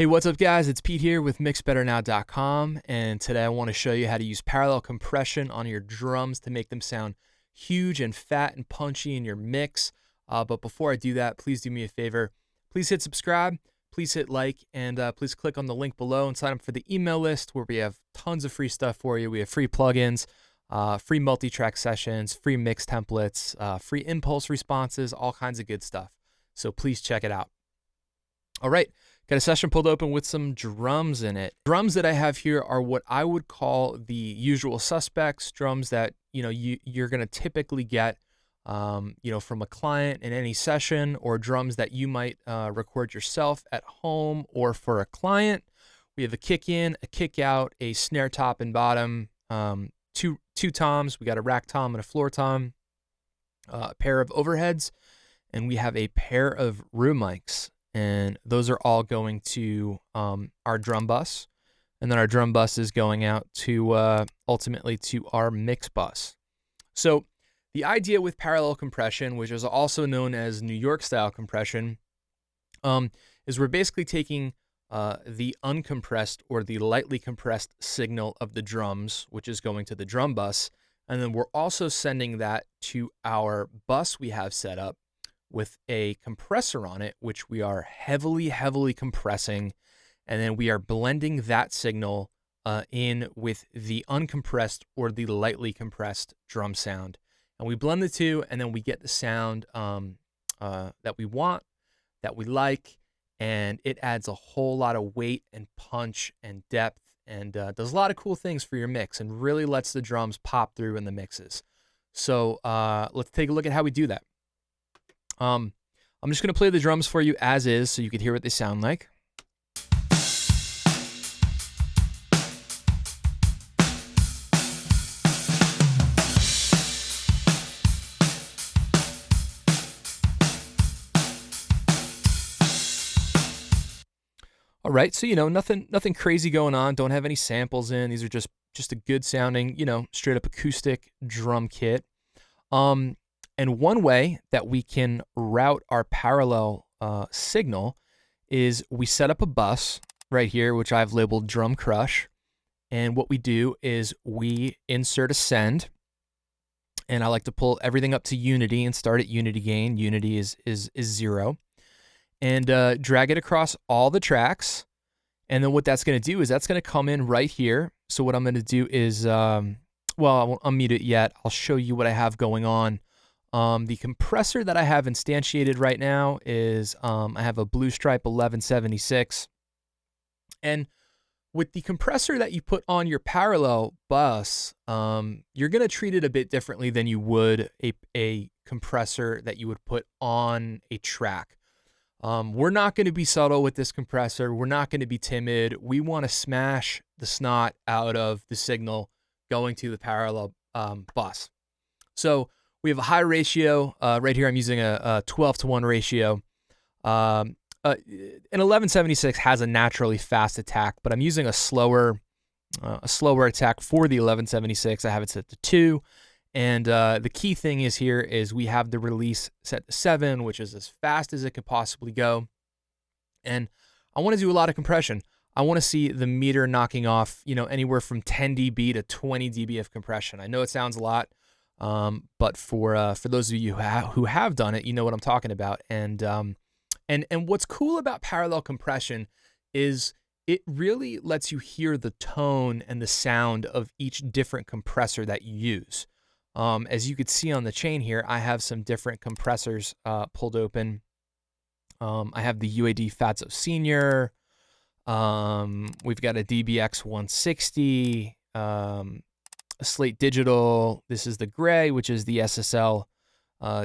Hey, what's up guys? It's Pete here with mixbetternow.com, and today I want to show you how to use parallel compression on your drums to make them sound huge and fat and punchy in your mix. But before I do that, please do me a favor. Please hit subscribe, please hit like, and please click on the link below and sign up for the email list where we have tons of free stuff for you. We have free plugins, free multi-track sessions, free mix templates, free impulse responses, all kinds of good stuff. So please check it out. All right. Got a session pulled open with some drums in it. Drums that I have here are what I would call the usual suspects, drums that you're going to typically get from a client in any session, or drums that you might record yourself at home or for a client. We have a kick in, a kick out, a snare top and bottom, two toms. We got a rack tom and a floor tom, a pair of overheads, and we have a pair of room mics. And those are all going to our drum bus, and then our drum bus is going out to ultimately to our mix bus. So the idea with parallel compression, which is also known as New York style compression, is we're basically taking the uncompressed or the lightly compressed signal of the drums, which is going to the drum bus, and then we're also sending that to our bus we have set up with a compressor on it, which we are heavily compressing, and then we are blending that signal in with the uncompressed or the lightly compressed drum sound. And we blend the two, and then we get the sound that we want, that we like, and it adds a whole lot of weight and punch and depth, and does a lot of cool things for your mix, and really lets the drums pop through in the mixes. So let's take a look at how we do that. I'm just going to play the drums for you as is so you can hear what they sound like. All right, so nothing crazy going on. Don't have any samples in. These are just a good sounding, straight up acoustic drum kit. And one way that we can route our parallel signal is we set up a bus right here, which I've labeled Drumcrush. And what we do is we insert a send. And I like to pull everything up to unity and start at unity gain. Unity is 0. And drag it across all the tracks. And then what that's going to do is that's going to come in right here. So what I'm going to do is, I won't unmute it yet. I'll show you what I have going on. The compressor that I have instantiated right now is I have a Blue Stripe 1176. And with the compressor that you put on your parallel bus, you're going to treat it a bit differently than you would a compressor that you would put on a track. We're not going to be subtle with this compressor. We're not going to be timid. We want to smash the snot out of the signal going to the parallel bus. So we have a high ratio. Right here I'm using a 12-to-1 ratio. An 1176 has a naturally fast attack, but I'm using a slower attack for the 1176. I have it set to 2. And the key thing is here is we have the release set to 7, which is as fast as it could possibly go. And I want to do a lot of compression. I want to see the meter knocking off, anywhere from 10 dB to 20 dB of compression. I know it sounds a lot. But for those of you who have done it, you know what I'm talking about. And what's cool about parallel compression is it really lets you hear the tone and the sound of each different compressor that you use. As you could see on the chain here, I have some different compressors pulled open. I have the UAD Fatso Senior. We've got a DBX 160. A Slate Digital. This is the gray, which is the SSL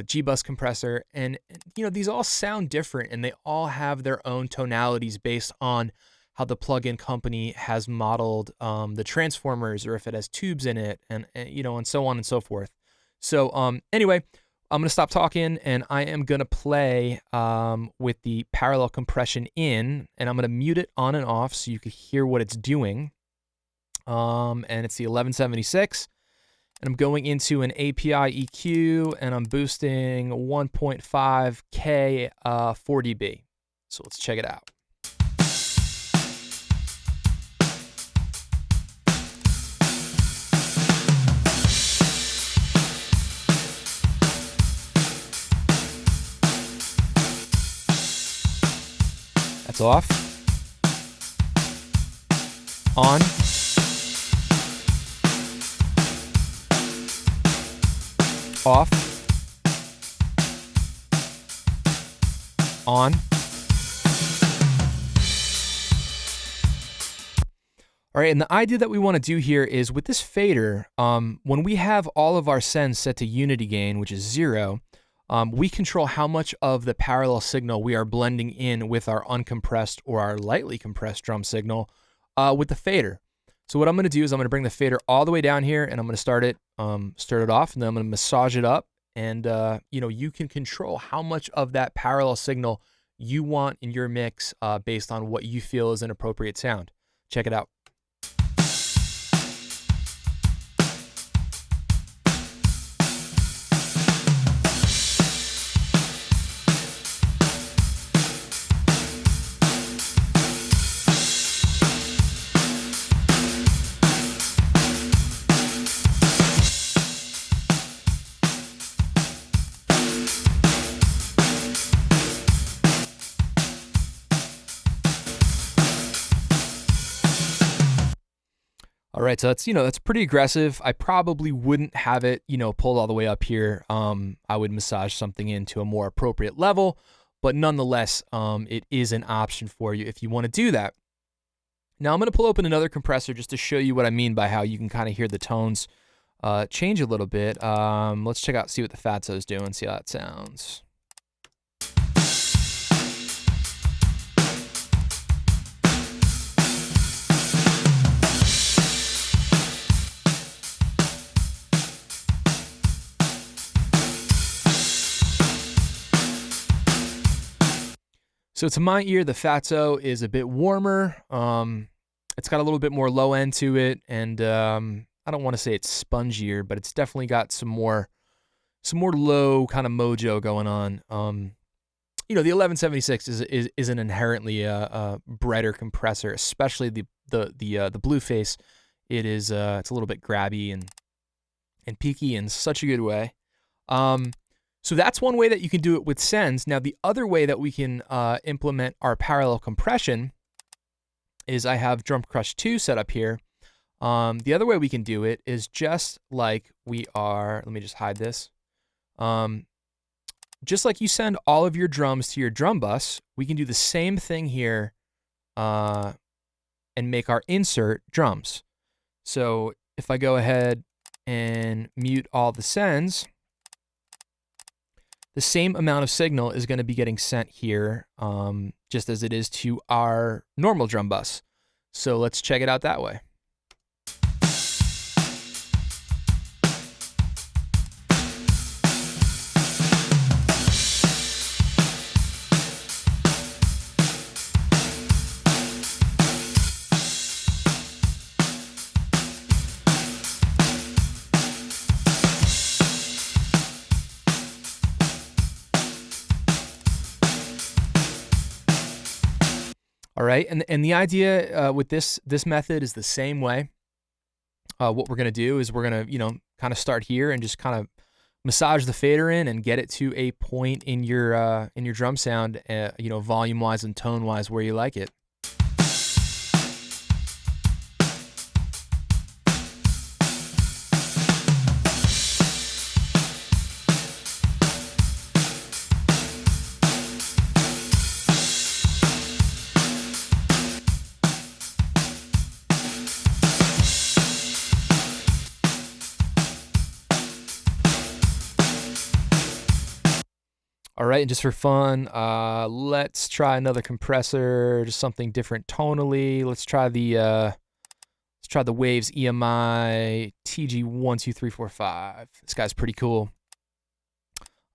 G-Bus compressor. And these all sound different, and they all have their own tonalities based on how the plugin company has modeled the transformers, or if it has tubes in it, and so on and so forth. So anyway, I'm going to stop talking, and I am going to play with the parallel compression in, and I'm going to mute it on and off so you can hear what it's doing. And it's the 1176, and I'm going into an API EQ, and I'm boosting 1.5K 4 dB. So let's check it out. That's off. On. Off. On. All right, and the idea that we want to do here is with this fader, when we have all of our sends set to unity gain, which is 0, we control how much of the parallel signal we are blending in with our uncompressed or our lightly compressed drum signal with the fader. So what I'm going to do is I'm going to bring the fader all the way down here, and I'm going to start it off, and then I'm going to massage it up, and you can control how much of that parallel signal you want in your mix based on what you feel is an appropriate sound. Check it out. All right, so that's pretty aggressive. I probably wouldn't have it, pulled all the way up here. I would massage something into a more appropriate level, but nonetheless, it is an option for you if you want to do that. Now I'm going to pull open another compressor just to show you what I mean by how you can kind of hear the tones change a little bit. Let's see what the Fatso is doing, see how that sounds. So to my ear, the Fatso is a bit warmer. It's got a little bit more low end to it, and I don't want to say it's spongier, but it's definitely got some more low kind of mojo going on. The 1176 is an inherently brighter compressor, especially the blue face. It's a little bit grabby and peaky in such a good way. So that's one way that you can do it with sends. Now, the other way that we can implement our parallel compression is I have Drumcrush 2 set up here. The other way we can do it is just like let me just hide this. Just like you send all of your drums to your drum bus, we can do the same thing here and make our insert drums. So if I go ahead and mute all the sends, the same amount of signal is going to be getting sent here, just as it is to our normal drum bus. So let's check it out that way. All right, and the idea with this method is the same way. What we're gonna do is we're gonna kind of start here and just kind of massage the fader in and get it to a point in your drum sound, volume wise and tone wise where you like it. All right, and just for fun, let's try another compressor, just something different tonally. Let's try the Waves EMI TG1, 2, 3, 4, 5. This guy's pretty cool.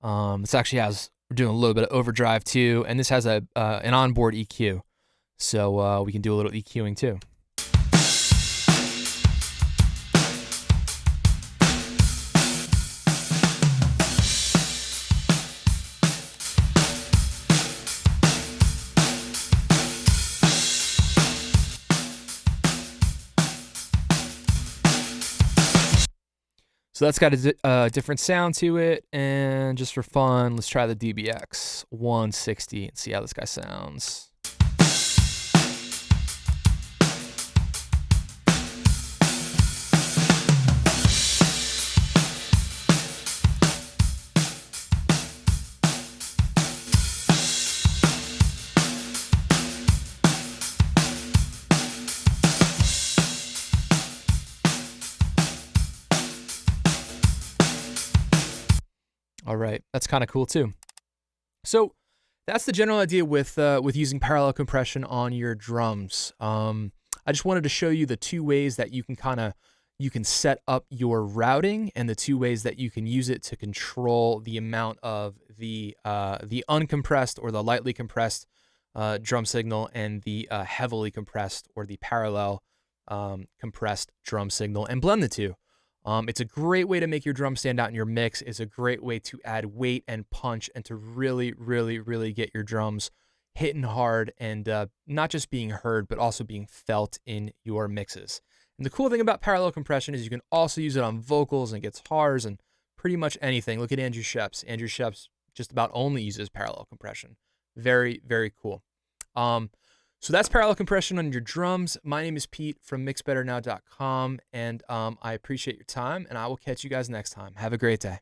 This actually we're doing a little bit of overdrive too, and this has an onboard EQ, so we can do a little EQing too. So that's got a different sound to it, and just for fun, let's try the DBX 160 and see how this guy sounds. kind of cool too. So that's the general idea with using parallel compression on your drums. I just wanted to show you the two ways that you can set up your routing, and the two ways that you can use it to control the amount of the uncompressed or the lightly compressed drum signal, and the heavily compressed or the parallel compressed drum signal, and blend the two. It's a great way to make your drum stand out in your mix. It's a great way to add weight and punch, and to really, really, really get your drums hitting hard, and not just being heard, but also being felt in your mixes. And the cool thing about parallel compression is you can also use it on vocals and guitars and pretty much anything. Look at Andrew Sheps. Andrew Sheps just about only uses parallel compression. Very, very cool. So that's parallel compression on your drums. My name is Pete from mixbetternow.com, and I appreciate your time, and I will catch you guys next time. Have a great day.